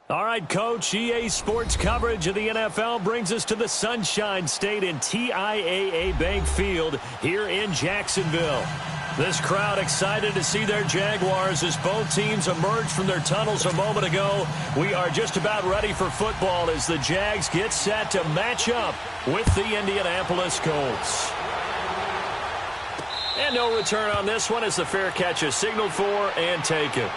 All right, Coach, EA Sports coverage of the NFL brings us to the Sunshine State in TIAA Bank Field here in Jacksonville. This crowd excited to see their Jaguars as both teams emerged from their tunnels a moment ago. We are just about ready for football as the Jags get set to match up with the Indianapolis Colts. And no return on this one as the fair catch is signaled for and taken.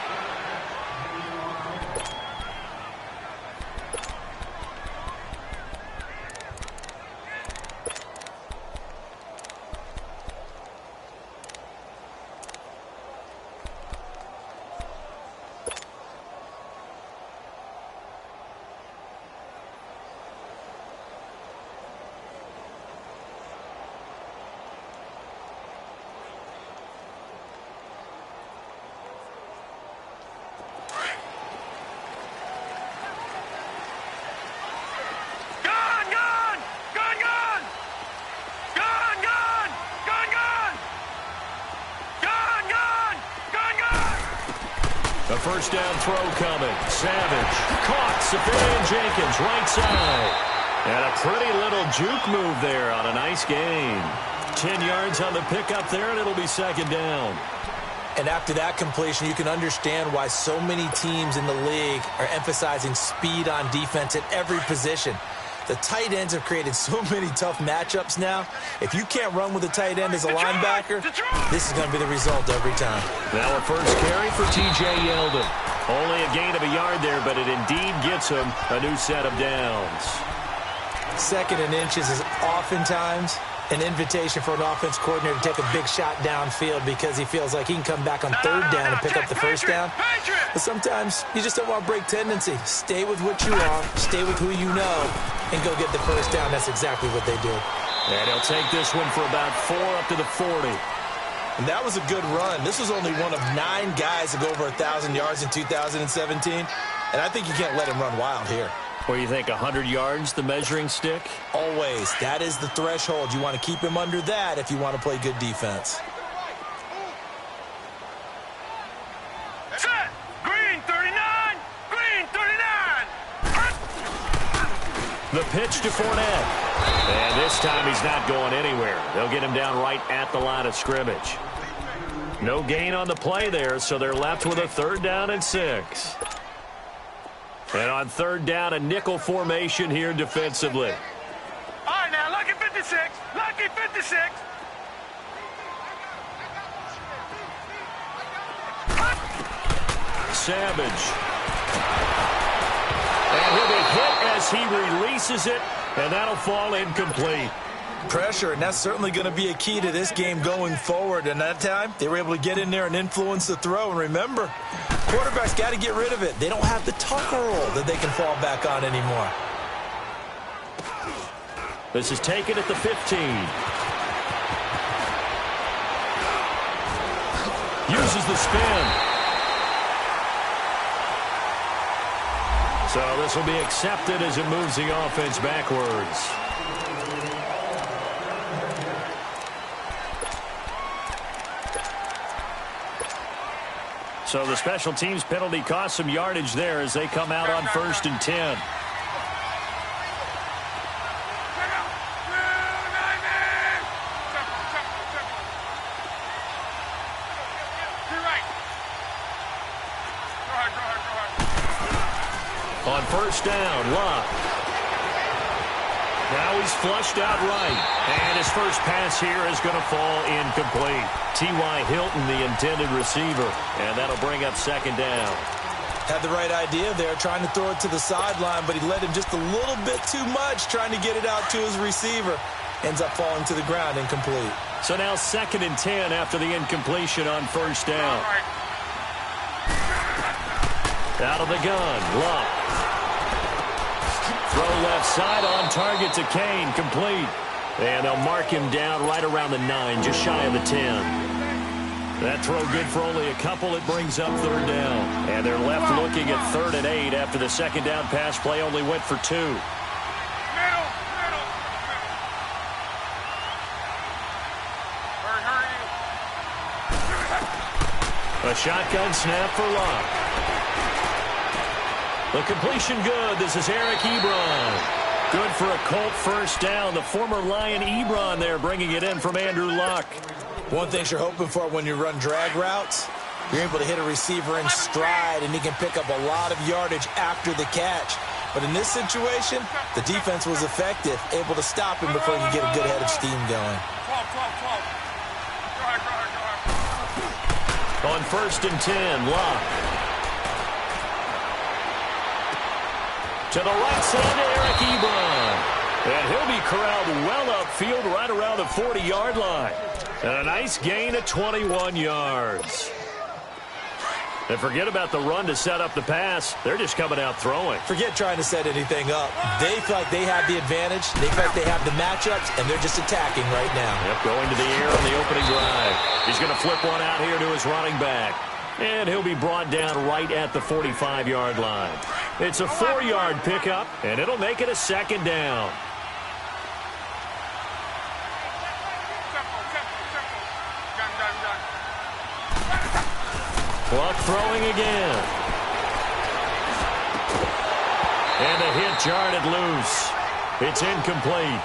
A first down throw coming. Savage caught. Safarian Jenkins right side. And a pretty little juke move there on a nice gain. 10 yards on the pickup there, and it'll be second down. And after that completion, you can understand why so many teams in the league are emphasizing speed on defense at every position. The tight ends have created so many tough matchups now. If you can't run with a tight end as a linebacker, this is going to be the result every time. Now a first carry for T.J. Yeldon. Only a gain of a yard there, but it indeed gets him a new set of downs. Second and inches is oftentimes an invitation for an offense coordinator to take a big shot downfield because he feels like he can come back on third down and pick up the first down. But sometimes you just don't want to break tendency. Stay with what you are, stay with who you know, and go get the first down. That's exactly what they did. And he'll take this one for about 4 up to the 40. And that was a good run. This was only one of 9 guys to go over 1,000 yards in 2017. And I think you can't let him run wild here. Where you think 100 yards, the measuring stick? Always. That is the threshold. You want to keep him under that if you want to play good defense. Set! Green 39! Green 39! The pitch to Fournette. And this time he's not going anywhere. They'll get him down right at the line of scrimmage. No gain on the play there, so they're left with a third down and 6. And on third down, a nickel formation here defensively. All right, now, lucky 56. Lucky 56. Savage. And he'll be hit as he releases it, and that'll fall incomplete. Pressure, and that's certainly going to be a key to this game going forward. And that time, they were able to get in there and influence the throw. And remember, quarterbacks got to get rid of it. They don't have the Tucker roll that they can fall back on anymore. This is taken at the 15. Uses the spin. So this will be accepted as it moves the offense backwards. So the special teams penalty cost some yardage there as they come out on 1st and 10. On first down, Love. Now he's flushed out right. And his first pass here is going to fall incomplete. T.Y. Hilton, the intended receiver. And that'll bring up second down. Had the right idea there, trying to throw it to the sideline, but he led him just a little bit too much, trying to get it out to his receiver. Ends up falling to the ground, incomplete. So now 2nd and 10 after the incompletion on first down. Out of the gun, Luck. Throw left side on target to Kane, complete. And they'll mark him down right around the 9, just shy of the 10. That throw good for only a couple. It brings up third down. And they're left looking at 3rd and 8 after the second down pass play only went for 2. A shotgun snap for Locke. The completion good. This is Eric Ebron. Good for a Colt first down. The former Lion Ebron there bringing it in from Andrew Luck. One thing you're hoping for when you run drag routes, you're able to hit a receiver in stride, and he can pick up a lot of yardage after the catch. But in this situation, the defense was effective, able to stop him before he could get a good head of steam going. On 1st and 10, Luck. To the right side to Eric Ebron. And he'll be corralled well upfield right around the 40-yard line. And a nice gain of 21 yards. And forget about the run to set up the pass. They're just coming out throwing. Forget trying to set anything up. They feel like they have the advantage. They feel like they have the matchups, and they're just attacking right now. Yep, going to the air on the opening drive. He's going to flip one out here to his running back. And he'll be brought down right at the 45-yard line. It's a 4-yard pickup, and it'll make it a 2nd down. Luck throwing again. And a hit jarred it loose. It's incomplete.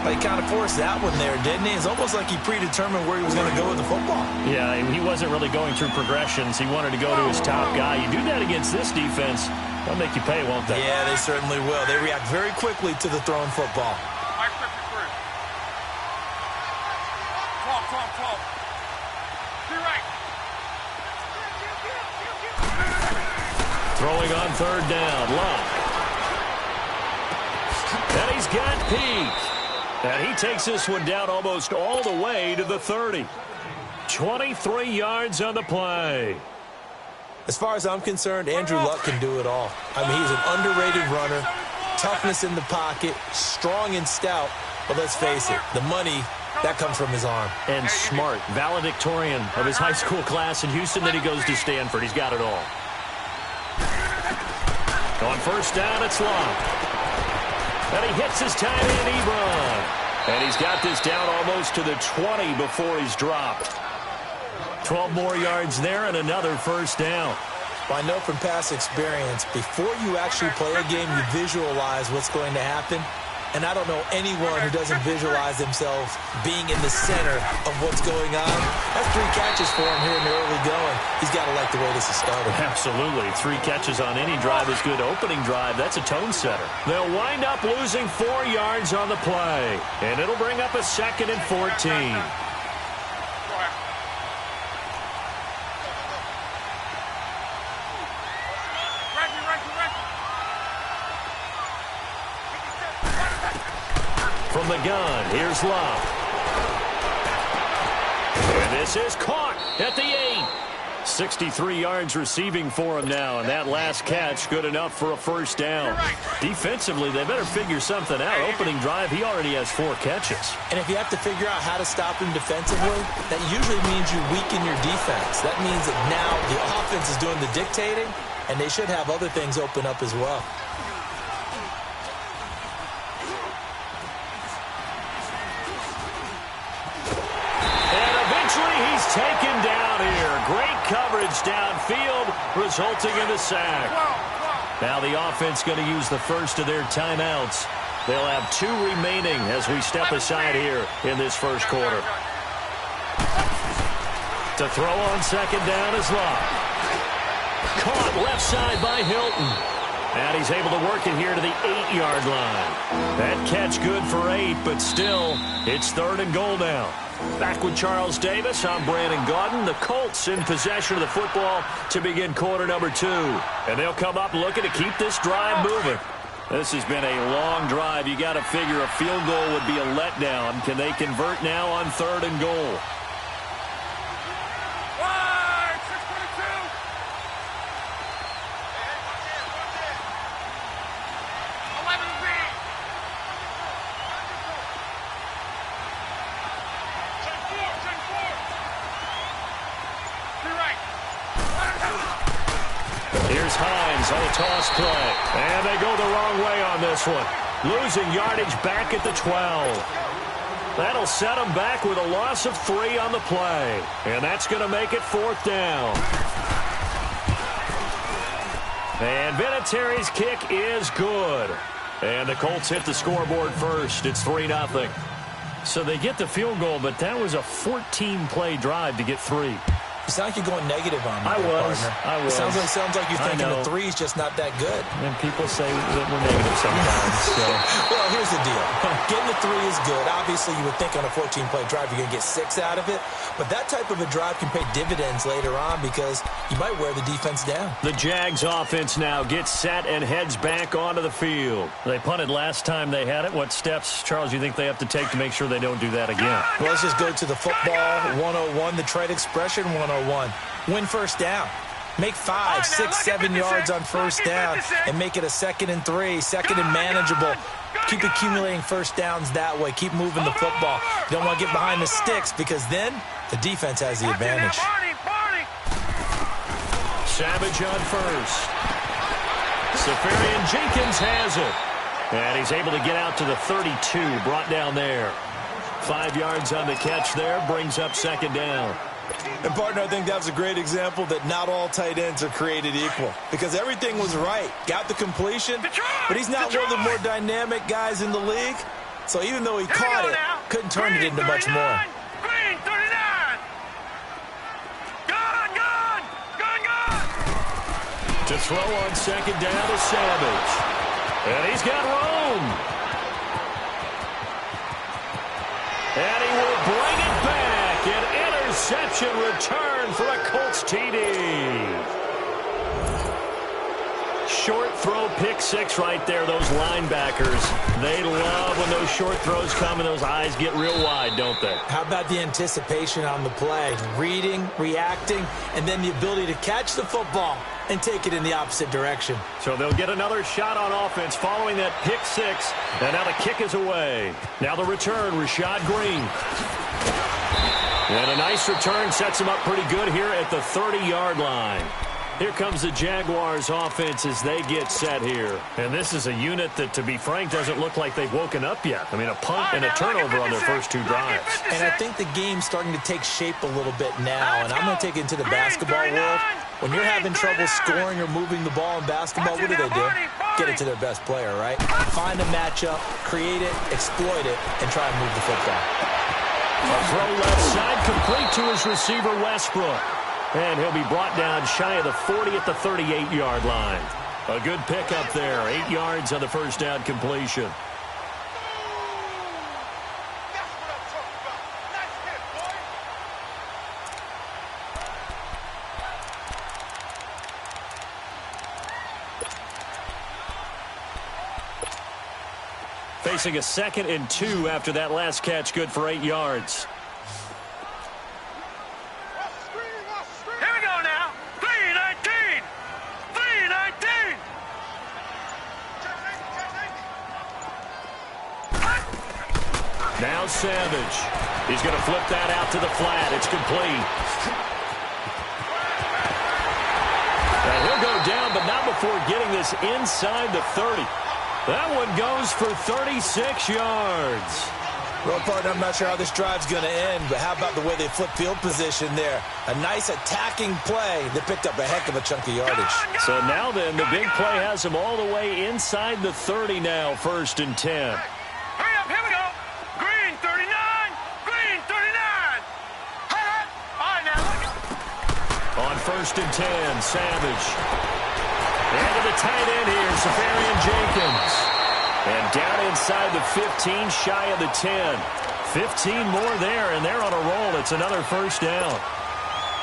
But he kind of forced that one there, didn't he? It's almost like he predetermined where he was going to go with the football. Yeah, he wasn't really going through progressions. He wanted to go to his top guy. You do that against this defense, they'll make you pay, won't they? Yeah, they certainly will. They react very quickly to the thrown football. Throwing on 3rd down, Luck. And he's got Peak. And he takes this one down almost all the way to the 30. 23 yards on the play. As far as I'm concerned, Andrew Luck can do it all. I mean, he's an underrated runner, toughness in the pocket, strong and stout. But let's face it, the money, that comes from his arm. And smart, valedictorian of his high school class in Houston. Then he goes to Stanford. He's got it all. On 1st down, it's Luck. And he hits his tight end, Ebron. And he's got this down almost to the 20 before he's dropped. 12 more yards there and another 1st down. Well, I know from past experience, before you actually play a game, you visualize what's going to happen. And I don't know anyone who doesn't visualize themselves being in the center of what's going on. That's 3 catches for him here in the early going. He's got to like the way this is started. Absolutely. 3 catches on any drive is good. Opening drive, that's a tone setter. They'll wind up losing 4 yards on the play. And it'll bring up a 2nd and 14. From the gun, here's Luck. And this is caught at the 8. 63 yards receiving for him now, and that last catch good enough for a 1st down. Defensively, they better figure something out. Opening drive, he already has 4 catches. And if you have to figure out how to stop him defensively, that usually means you weaken your defense. That means that now the offense is doing the dictating, and they should have other things open up as well. He's taken down here. Great coverage downfield, resulting in the sack. Now the offense going to use the first of their timeouts. They'll have 2 remaining as we step aside here in this 1st quarter. To throw on 2nd down is Luck. Caught left side by Hilton. And he's able to work it here to the 8-yard line. That catch good for 8, but still, it's 3rd and goal now. Back with Charles Davis, I'm Brandon Gaudin. The Colts in possession of the football to begin quarter number 2. And they'll come up looking to keep this drive moving. This has been a long drive. You got to figure a field goal would be a letdown. Can they convert now on 3rd and goal? Here's Hines on a toss play. And they go the wrong way on this one. Losing yardage back at the 12. That'll set them back with a loss of 3 on the play. And that's going to make it 4th down. And Vinatieri's kick is good. And the Colts hit the scoreboard first. It's 3-0. So they get the field goal, but that was a 14-play drive to get 3. You sound like you're going negative on me, I was. It sounds like you're thinking the 3's just not that good. And people say that we're negative sometimes. So. Well, here's the deal. Getting the 3 is good. Obviously, you would think on a 14-play drive you're going to get 6 out of it. But that type of a drive can pay dividends later on because you might wear the defense down. The Jags offense now gets set and heads back onto the field. They punted last time they had it. What steps, Charles, you think they have to take to make sure they don't do that again? Well, let's just go to the football 101, the trade expression 101. Win first down. Make 5, 6, 7 yards on first down and make it a 2nd and 3, 2nd and manageable. Keep accumulating first downs that way. Keep moving the football. You don't want to get behind the sticks because then the defense has the advantage. Savage on first. Safarian Jenkins has it. And he's able to get out to the 32, brought down there. 5 yards on the catch there, brings up 2nd down. And, partner, I think that was a great example that not all tight ends are created equal because everything was right. Got the completion, but he's not one of the more dynamic guys in the league. So even though he caught it, couldn't turn it into much more. Green 39. Gone. To throw on 2nd down is Savage. And he's got room. And he will bring it back. An interception return for a Colts TD. Short throw, pick 6 right there. Those linebackers, they love when those short throws come and those eyes get real wide, don't they? How about the anticipation on the play? Reading, reacting, and then the ability to catch the football and take it in the opposite direction. So they'll get another shot on offense following that pick 6. And now the kick is away. Now the return, Rashad Green. And a nice return sets him up pretty good here at the 30-yard line. Here comes the Jaguars offense as they get set here. And this is a unit that, to be frank, doesn't look like they've woken up yet. I mean, a punt and a turnover on their first 2 drives. And I think the game's starting to take shape a little bit now. And I'm going to take it into the basketball world. When you're having trouble scoring or moving the ball in basketball, what do? Get it to their best player, right? Find a matchup, create it, exploit it, and try and move the football. A throw left side, complete to his receiver, Westbrook. And he'll be brought down shy of the 40 at the 38-yard line. A good pickup there, 8 yards on the first down completion. Facing a 2nd and 2 after that last catch, good for 8 yards. Here we go now. 3-19. 3-19. Now Savage. He's going to flip that out to the flat. It's complete. And he'll go down, but not before getting this inside the 30. That one goes for 36 yards. Well, partner, I'm not sure how this drive's going to end, but how about the way they flip field position there? A nice attacking play that picked up a heck of a chunk of yardage. So now then, the big play has them all the way inside the 30 now, 1st and 10. Hurry up, here we go. Green 39. Green 39. All right, now look. On 1st and 10, Savage. And to the tight end here, Safarian Jenkins. And down inside the 15, shy of the 10. 15 more there, and they're on a roll. It's another first down.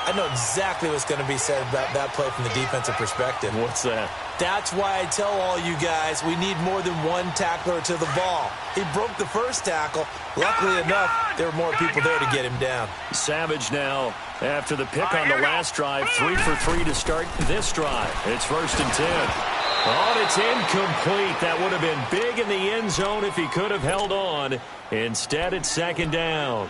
I know exactly what's going to be said about that play from the defensive perspective. What's that? That's why I tell all you guys we need more than one tackler to the ball. He broke the first tackle. Luckily enough, there were more people there to get him down. Savage now, after the pick on the last drive, 3 for 3 to start this drive. It's 1st and 10. Oh, it's incomplete. That would have been big in the end zone if he could have held on. Instead, it's 2nd down.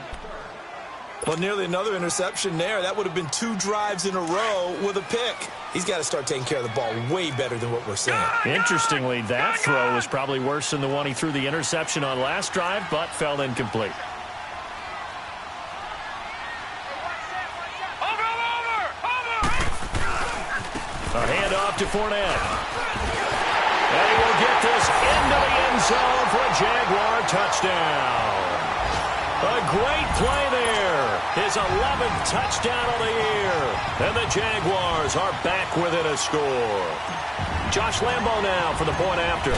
Well, nearly another interception there. That would have been 2 drives in a row with a pick. He's got to start taking care of the ball way better than what we're seeing. Interestingly, that throw was probably worse than the one he threw the interception on last drive, but fell incomplete. Over. A handoff off to Fournette. And he will get this into the end zone for a Jaguar touchdown. A great play there. His 11th touchdown of the year. And the Jaguars are back within a score. Josh Lambo now for the point after.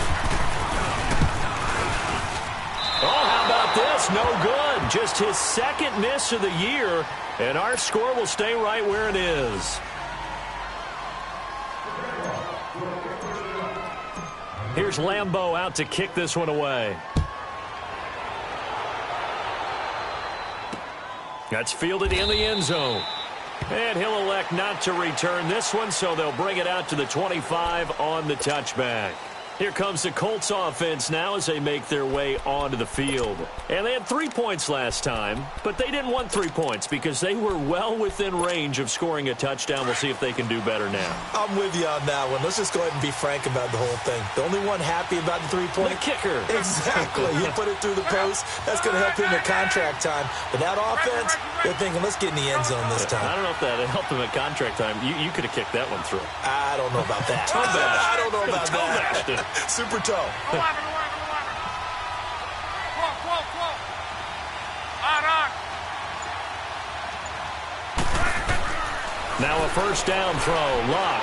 Oh, how about this? No good. Just his second miss of the year. And our score will stay right where it is. Here's Lambo out to kick this one away. That's fielded in the end zone. And he'll elect not to return this one, so they'll bring it out to the 25 on the touchback. Here comes the Colts offense now as they make their way onto the field. And they had 3 points last time, but they didn't want 3 points because they were well within range of scoring a touchdown. We'll see if they can do better now. I'm with you on that one. Let's just go ahead and be frank about the whole thing. The only one happy about the 3-point? The kicker. Exactly. He put it through the post. That's going to help him at contract time. But that offense, they're thinking, let's get in the end zone this time. I don't know if that helped him at contract time. You could have kicked that one through. I don't know about that. I don't know about that. Super toe. 11. Whoa. On. Now a first down throw. Luck.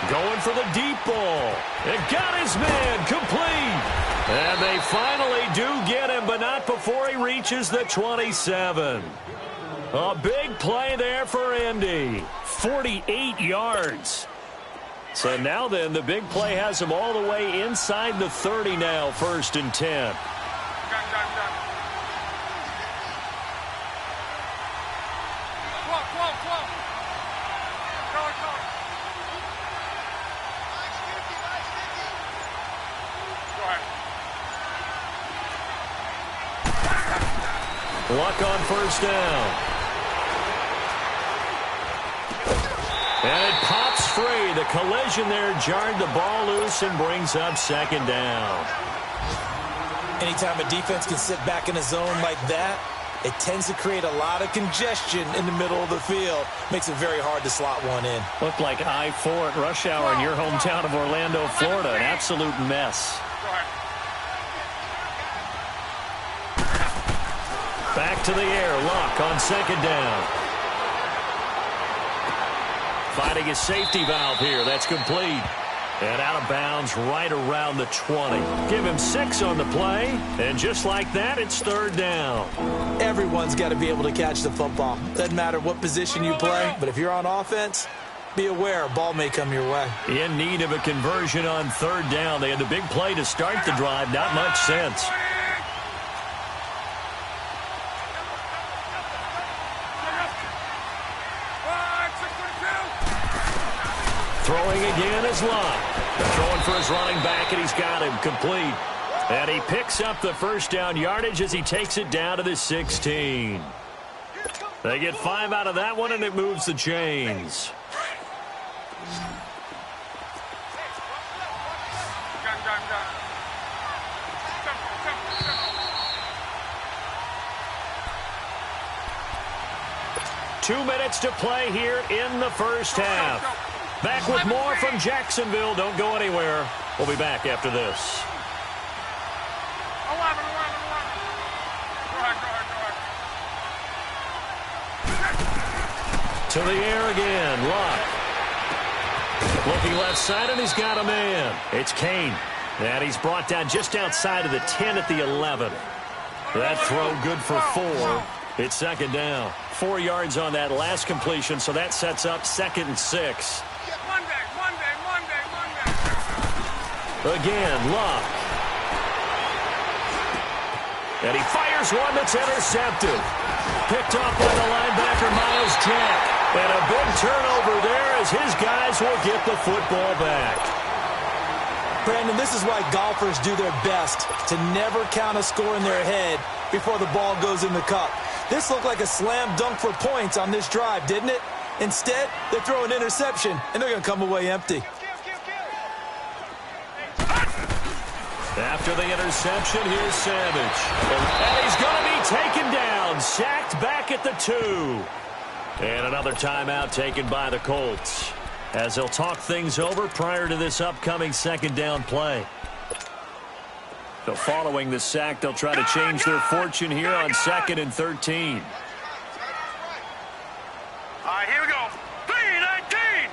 Going for the deep ball. It got his man complete. And they finally do get him, but not before he reaches the 27. A big play there for Indy. 48 yards. So now then, the big play has him all the way inside the 30 now, 1st and 10. Luck on first down. And it pops free. The collision there jarred the ball loose and brings up 2nd down. Anytime a defense can sit back in a zone like that, it tends to create a lot of congestion in the middle of the field. Makes it very hard to slot one in. Looked like I-4 at rush hour in your hometown of Orlando, Florida. An absolute mess. Back to the air. Luck on 2nd down. Finding his safety valve here. That's complete. And out of bounds right around the 20. Give him 6 on the play. And just like that, it's 3rd down. Everyone's got to be able to catch the football. Doesn't matter what position you play, but if you're on offense, be aware a ball may come your way. In need of a conversion on 3rd down. They had the big play to start the drive. Not much sense. Throwing again is Luck. Throwing for his running back, and he's got him complete. And he picks up the first down yardage as he takes it down to the 16. They get 5 out of that one, and it moves the chains. Two minutes to play here in the first half. Back with more from Jacksonville. Don't go anywhere. We'll be back after this. 11. To the air again. Luck. Looking left side, and he's got a man. It's Kane. And he's brought down just outside of the 10 at the 11. That throw good for 4. It's 2nd down. 4 yards on that last completion, so that sets up 2nd and 6. Monday. Again, Luck. And he fires one that's intercepted. Picked off by the linebacker, Miles Jack. And a big turnover there as his guys will get the football back. Brandon, this is why golfers do their best to never count a score in their head before the ball goes in the cup. This looked like a slam dunk for points on this drive, didn't it? Instead, they throw an interception, and they're going to come away empty. After the interception, here's Savage. And he's going to be taken down, sacked back at the 2. And another timeout taken by the Colts. as they'll talk things over prior to this upcoming second down play. So following the sack, they'll try to change their fortune here on 2nd and 13. All right, here we go. 3-19.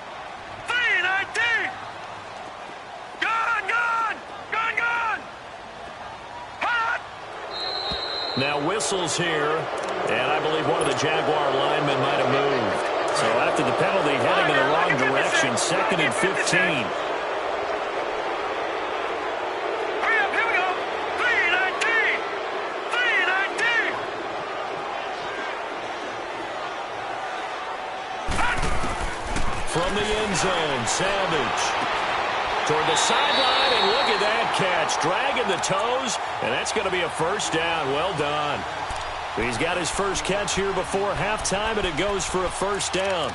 3-19. Gun. Hot. Now whistles here, and I believe one of the Jaguar linemen might have moved. So after the penalty, heading in the wrong direction, 2nd and 15. From the end zone, Savage toward the sideline, and look at that catch. Dragging the toes, and that's going to be a first down. Well done. He's got his first catch here before halftime, and it goes for a first down.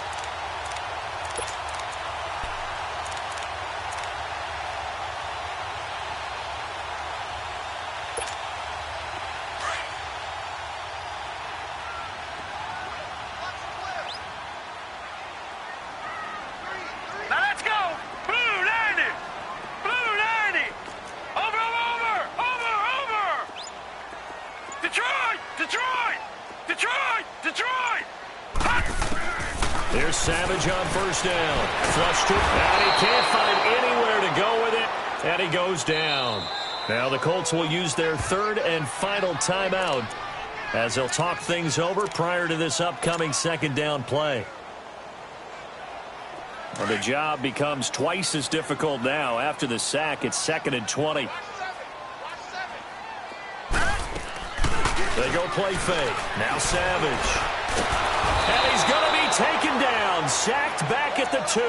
There's Savage on first down. Flushed it, and he can't find anywhere to go with it, and he goes down. Now the Colts will use their third and final timeout as they'll talk things over prior to this upcoming second down play. Well, the job becomes twice as difficult now. After the sack, it's 2nd and 20. They go play fake. Now Savage. And he's going to be taken down. Sacked back at the 2.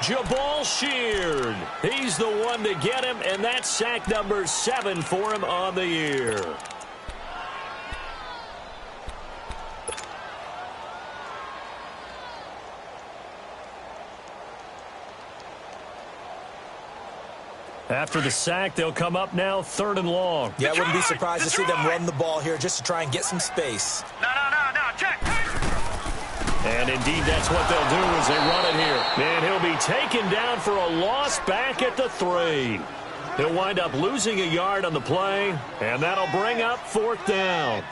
Jabal Sheard. He's the one to get him, and that's sack number 7 for him on the year. After the sack, they'll come up now 3rd and long. Yeah, I wouldn't be surprised to see them run the ball here just to try and get some space. No, check. And indeed, that's what they'll do as they run it here. And he'll be taken down for a loss back at the 3. He'll wind up losing a yard on the play, and that'll bring up 4th down.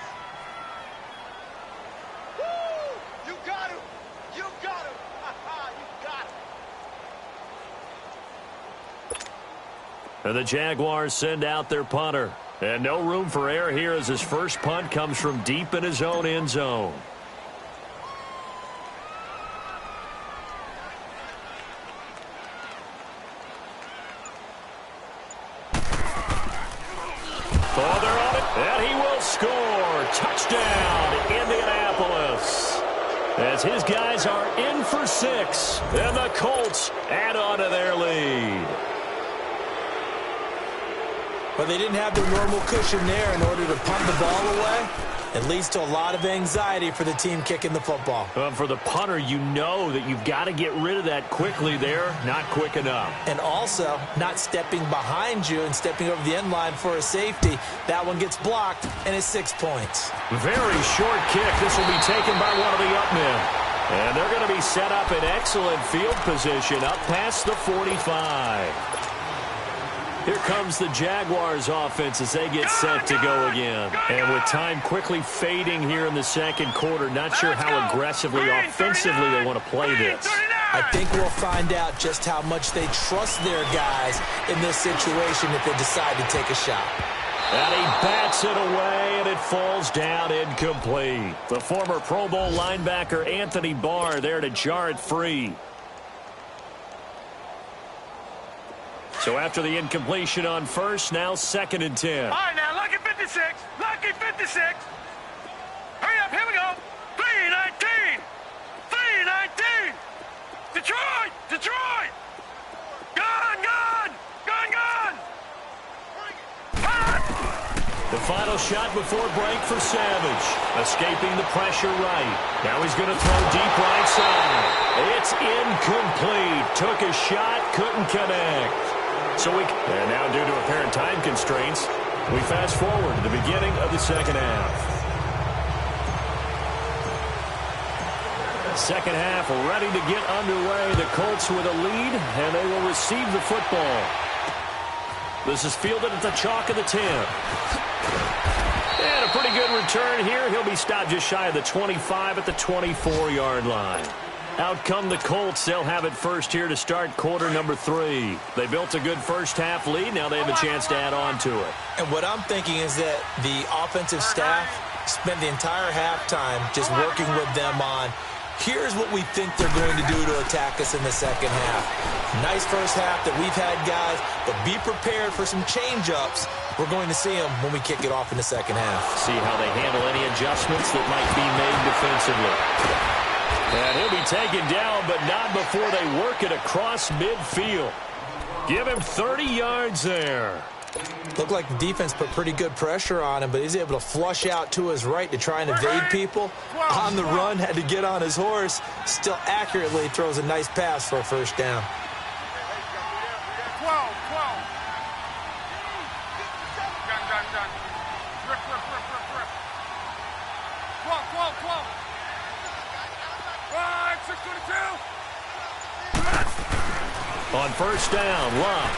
You got him. You got him. You got him. And the Jaguars send out their punter. And no room for error here as his first punt comes from deep in his own end zone. Oh, they're on it, and he will score. Touchdown, Indianapolis. As his guys are in for 6, and the Colts add on to their lead. But they didn't have their normal cushion there in order to punt the ball away. It leads to a lot of anxiety for the team kicking the football. For the punter, you know that you've got to get rid of that quickly there. Not quick enough. And also, not stepping behind you and stepping over the end line for a safety. That one gets blocked, and it's 6 points. Very short kick. This will be taken by one of the up men. And they're going to be set up in excellent field position up past the 45. Here comes the Jaguars offense as they get set to go again. And with time quickly fading here in the second quarter, not sure how aggressively, offensively they want to play this. I think we'll find out just how much they trust their guys in this situation if they decide to take a shot. And he bats it away, and it falls down incomplete. The former Pro Bowl linebacker Anthony Barr there to jar it free. So after the incompletion on first, now 2nd and 10. All right, now, lucky 56. Lucky 56. Hurry up, here we go. 3-19. 3-19. Detroit. Gun. The final shot before break for Savage. Escaping the pressure right. Now he's going to throw deep right side. It's incomplete. Took a shot, couldn't connect. And now due to apparent time constraints, we fast forward to the beginning of the second half. Second half ready to get underway. The Colts with a lead, and they will receive the football. This is fielded at the chalk of the 10. And a pretty good return here. He'll be stopped just shy of the 25 at the 24-yard line. Out come the Colts. They'll have it first here to start quarter number 3. They built a good first-half lead. Now they have a chance to add on to it. And what I'm thinking is that the offensive staff spent the entire halftime just working with them on, here's what we think they're going to do to attack us in the second half. Nice first half that we've had, guys, but be prepared for some change-ups. We're going to see them when we kick it off in the second half. See how they handle any adjustments that might be made defensively. And he'll be taken down, but not before they work it across midfield. Give him 30 yards there. Looked like the defense put pretty good pressure on him, but he's able to flush out to his right to try and evade people. On the run, had to get on his horse. Still accurately throws a nice pass for a first down. 12. Gun. Rip. 12. 622. On first down, Luck.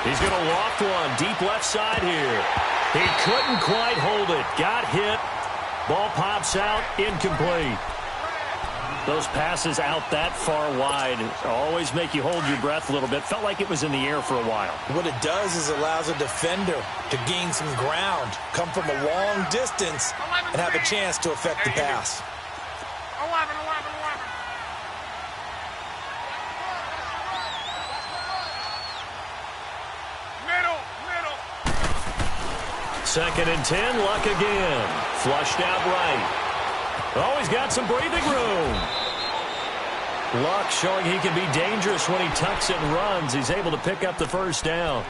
He's going to loft one deep left side here. He couldn't quite hold it. Got hit. Ball pops out. Incomplete. Those passes out that far wide always make you hold your breath a little bit. Felt like it was in the air for a while. What it does is allows a defender to gain some ground, come from a long distance, and have a chance to affect the pass. 11. Middle. Second and 10, Luck again. Flushed out right. Oh, he's got some breathing room. Luck showing he can be dangerous when he tucks it and runs. He's able to pick up the first down.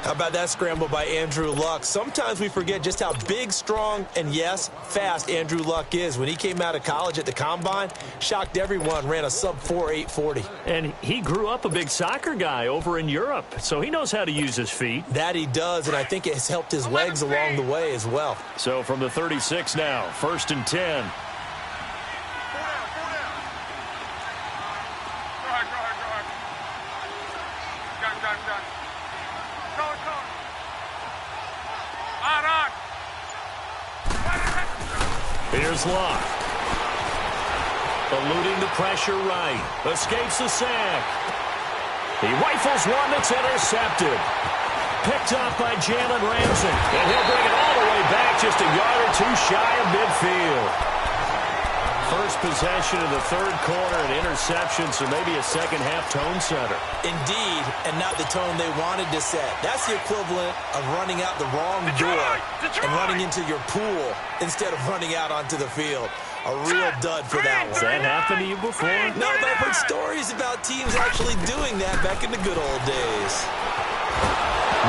How about that scramble by Andrew Luck? Sometimes we forget just how big, strong, and, yes, fast Andrew Luck is. When he came out of college at the Combine, shocked everyone, ran a sub-4 840. And he grew up a big soccer guy over in Europe, so he knows how to use his feet. That he does, and I think it has helped his legs along the way as well. So from the 36 now, first and 10. Gun. Here's Luck. Eluding the pressure right. Escapes the sack. He rifles one that's intercepted. Picked up by Jalen Ramsey. And he'll bring it all the way back just a yard or two shy of midfield. First possession of the third quarter, an interception, so maybe a second-half tone setter. Indeed, and not the tone they wanted to set. That's the equivalent of running out the wrong door and running into your pool instead of running out onto the field. A real dud for that one. Has that happened to you before? No, but I've heard stories about teams actually doing that back in the good old days.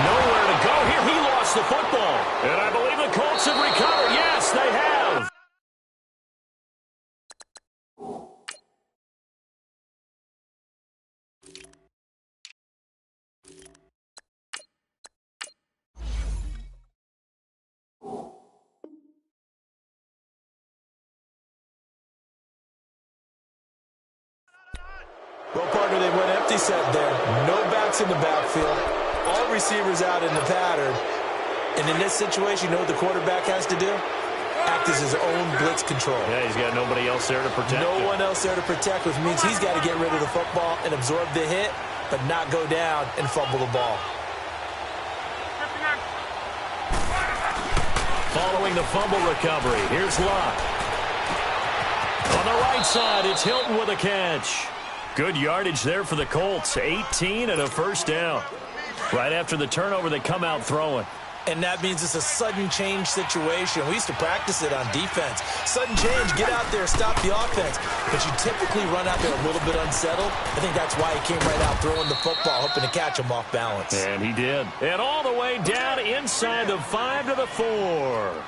Nowhere to go here. He lost the football. And I believe the Colts have recovered. Yes, they have. Well, partner, they went empty set there. No backs in the backfield. All receivers out in the pattern. And in this situation, you know what the quarterback has to do? Act as his own blitz control. Yeah, he's got nobody else there to protect No him. one else there to protect, which means he's got to get rid of the football and absorb the hit, but not go down and fumble the ball. Following the fumble recovery, here's Luck. On the right side, it's Hilton with a catch. Good yardage there for the Colts. 18 and a first down. Right after the turnover, they come out throwing. And that means it's a sudden change situation. We used to practice it on defense. Sudden change, get out there, stop the offense. But you typically run out there a little bit unsettled. I think that's why he came right out throwing the football, hoping to catch him off balance. And he did. And all the way down inside the 5 to the 4.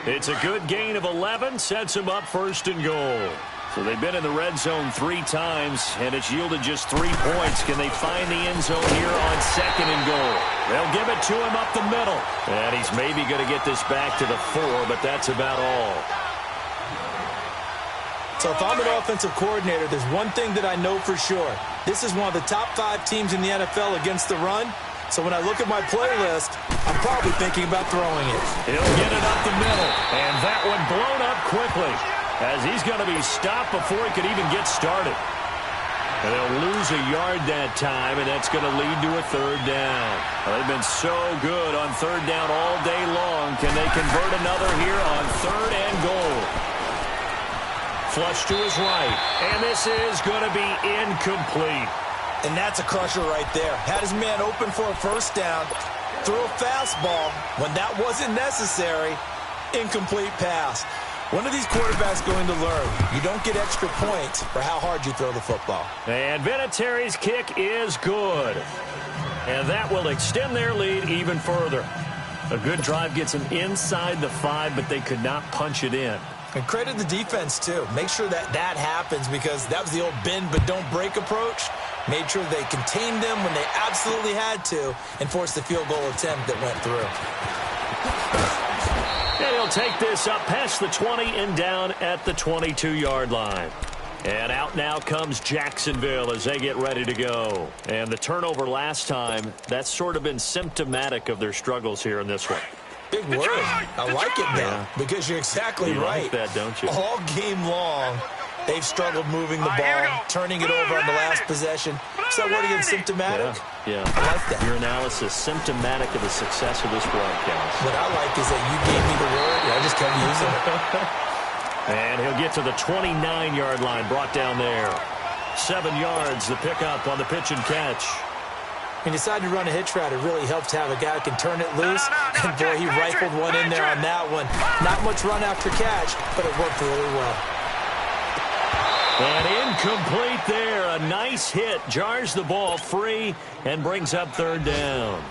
It's a good gain of 11, sets him up first and goal. So they've been in the red zone 3 times, and it's yielded just 3 points. Can they find the end zone here on second and goal? They'll give it to him up the middle. And he's maybe going to get this back to the 4, but that's about all. So if I'm an offensive coordinator, there's one thing that I know for sure. This is one of the top 5 teams in the NFL against the run. So when I look at my playlist, I'm probably thinking about throwing it. He'll get it up the middle, and that one blown up quickly as he's going to be stopped before he could even get started. And they'll lose a yard that time, and that's going to lead to a third down. Well, they've been so good on third down all day long. Can they convert another here on third and goal? Flush to his right, and this is going to be incomplete. And that's a crusher right there. Had his man open for a first down, threw a fastball. When that wasn't necessary, incomplete pass. When are these quarterbacks going to learn? You don't get extra points for how hard you throw the football. And Vinatieri's kick is good. And that will extend their lead even further. A good drive gets them inside the 5, but they could not punch it in. And credit the defense, too. Make sure that that happens because that was the old bend but don't break approach. Made sure they contained them when they absolutely had to and forced the field goal attempt that went through. And he'll take this up past the 20 and down at the 22-yard line. And out now comes Jacksonville as they get ready to go. And the turnover last time, that's sort of been symptomatic of their struggles here in this one. Big word. I like it now because you're exactly right. You like that, don't you? All game long, they've struggled moving the ball, turning it over on the last possession. Is that word again, symptomatic? Yeah. I like that. Your analysis, symptomatic of the success of this broadcast. What I like is that you gave me the word, and I just kept using it. And he'll get to the 29-yard line, brought down there. 7 yards, the pickup on the pitch and catch. He decided to run a hitch route. It really helped to have a guy who can turn it loose. And, boy, he rifled one in there on that one. Not much run after catch, but it worked really well. And incomplete there. A nice hit. Jars the ball free and brings up third down.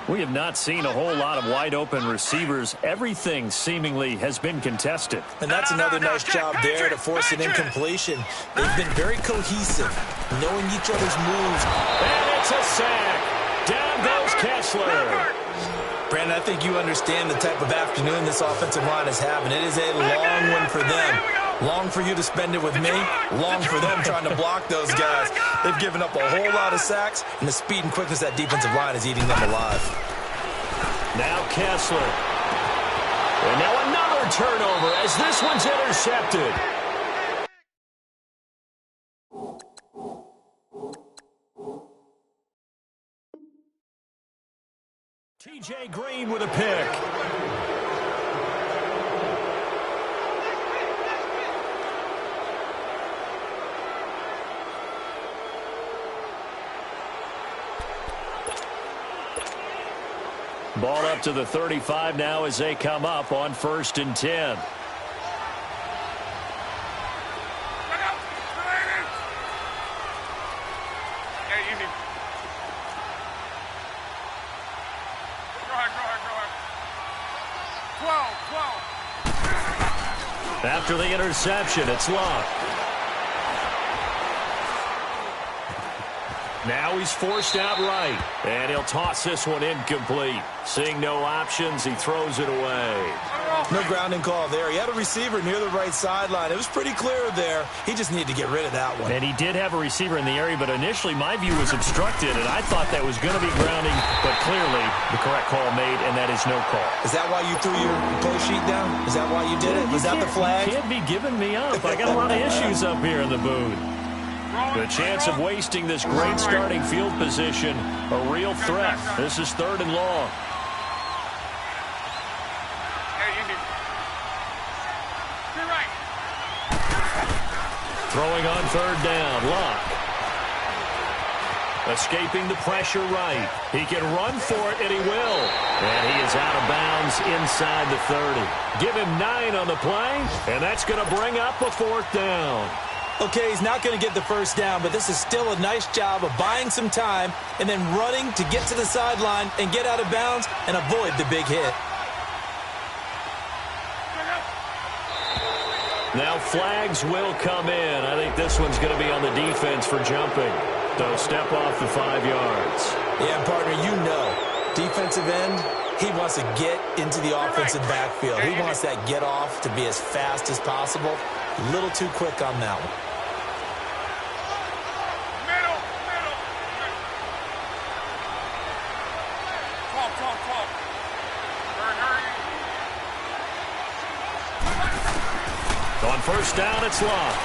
We have not seen a whole lot of wide-open receivers. Everything seemingly has been contested. And that's another nice job there to force an incompletion. They've been very cohesive, knowing each other's moves. And it's a sack. Down goes Kessler. Brandon, I think you understand the type of afternoon this offensive line is having. It is a long one for them. Long for you to spend it with me. Long for them trying to block those guys. They've given up a whole lot of sacks, and the speed and quickness of that defensive line is eating them alive. Now Kessler. And now another turnover as this one's intercepted. T.J. Green with a pick. Ball up to the 35 now as they come up on 1st and 10. After the interception, it's Locke. Now he's forced out right, and he'll toss this one incomplete. Seeing no options, he throws it away. No grounding call there. He had a receiver near the right sideline. It was pretty clear there. He just needed to get rid of that one. And he did have a receiver in the area, but initially my view was obstructed, and I thought that was going to be grounding, but clearly the correct call made, and that is no call. Is that why you threw your play sheet down? Is that why you did it? Was that the flag? You can't be giving me up. I got a lot of issues up here in the booth. The chance of wasting this great starting field position, a real threat. This is 3rd and long. Throwing on 3rd down, Locke. Escaping the pressure right. He can run for it, and he will. And he is out of bounds inside the 30. Give him 9 on the play, and that's going to bring up a 4th down. Okay, he's not going to get the first down, but this is still a nice job of buying some time and then running to get to the sideline and get out of bounds and avoid the big hit. Now flags will come in. I think this one's going to be on the defense for jumping. They'll step off the 5 yards. Yeah, partner, you know, defensive end, he wants to get into the offensive backfield. He wants that get off to be as fast as possible. A little too quick on that one. Middle. Talk. Hurry. On first down, it's Love.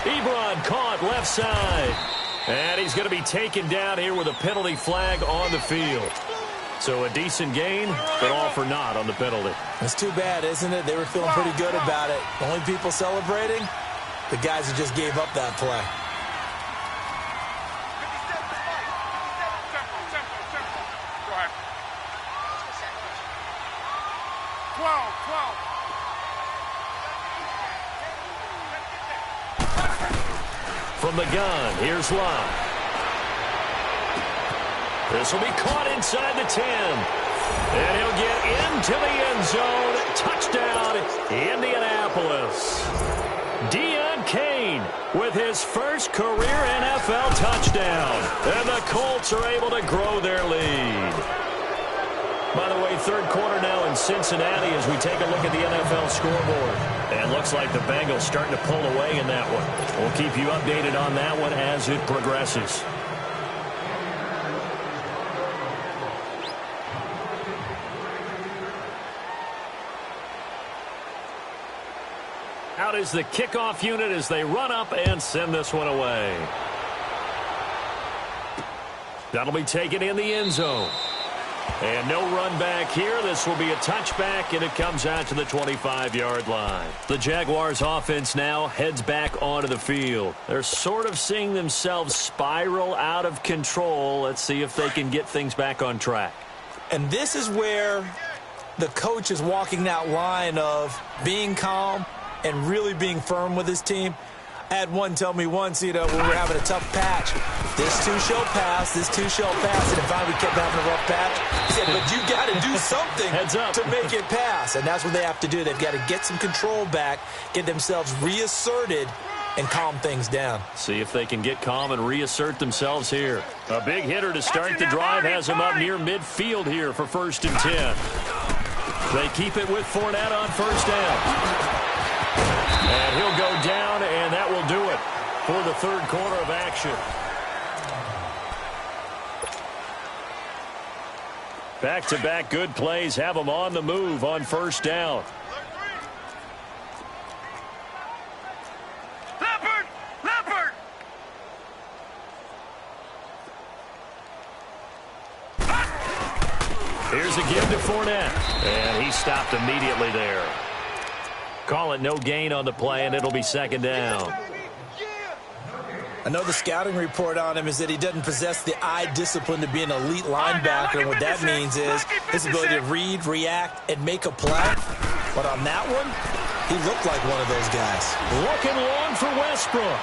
Ebron caught left side. And he's going to be taken down here with a penalty flag on the field. So a decent gain, but all for naught on the penalty. It's too bad, isn't it? They were feeling pretty good about it. Only people celebrating, the guys who just gave up that play. Go ahead. 12. From the gun, here's Love. This will be caught inside the 10. And he'll get into the end zone. Touchdown, Indianapolis. Deion Kane with his first career NFL touchdown. And the Colts are able to grow their lead. By the way, third quarter now in Cincinnati as we take a look at the NFL scoreboard. And looks like the Bengals starting to pull away in that one. We'll keep you updated on that one as it progresses. Out is the kickoff unit as they run up and send this one away. That'll be taken in the end zone. And no run back here. This will be a touchback, and it comes out to the 25-yard line. The Jaguars offense now heads back onto the field. They're sort of seeing themselves spiral out of control. Let's see if they can get things back on track. And this is where the coach is walking that line of being calm and really being firm with his team. I had one tell me once, when we were having a tough patch, this too shall pass, and finally we kept having a rough patch. He said, but you got to do something Heads up. to make it pass, and that's what they have to do. They've got to get some control back, get themselves reasserted, and calm things down. See if they can get calm and reassert themselves here. A big hitter to start the drive has him up near midfield here for 1st and 10. They keep it with Fournette on first down. And he'll go down, and that will do it for the third quarter of action. Back-to-back good plays have them on the move on first down. Leopard! Here's a give to Fournette, and he stopped immediately there. Call it no gain on the play, and it'll be second down. I know the scouting report on him is that he doesn't possess the eye discipline to be an elite linebacker, and what that means is his ability to read, react, and make a play. But on that one, he looked like one of those guys. Looking long for Westbrook.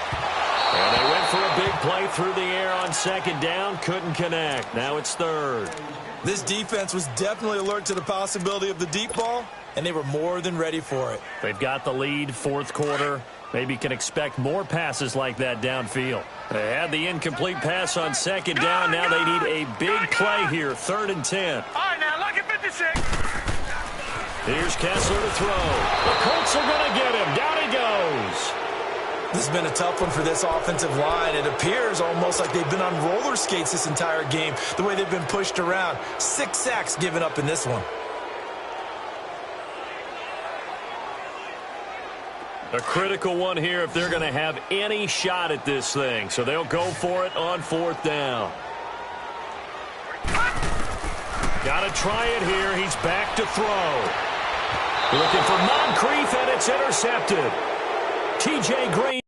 And they went for a big play through the air on second down. Couldn't connect. Now it's third. This defense was definitely alert to the possibility of the deep ball, and they were more than ready for it. They've got the lead, fourth quarter. Maybe can expect more passes like that downfield. They had the incomplete pass on second down. Now they need a big play here, 3rd and 10. All right, now, lucky 56. Here's Kessler to throw. The Colts are going to get him. Down he goes. This has been a tough one for this offensive line. It appears almost like they've been on roller skates this entire game, the way they've been pushed around. 6 sacks given up in this one. A critical one here if they're going to have any shot at this thing. So they'll go for it on 4th down. Got to try it here. He's back to throw. Looking for Moncrief, and it's intercepted. T.J. Green.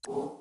you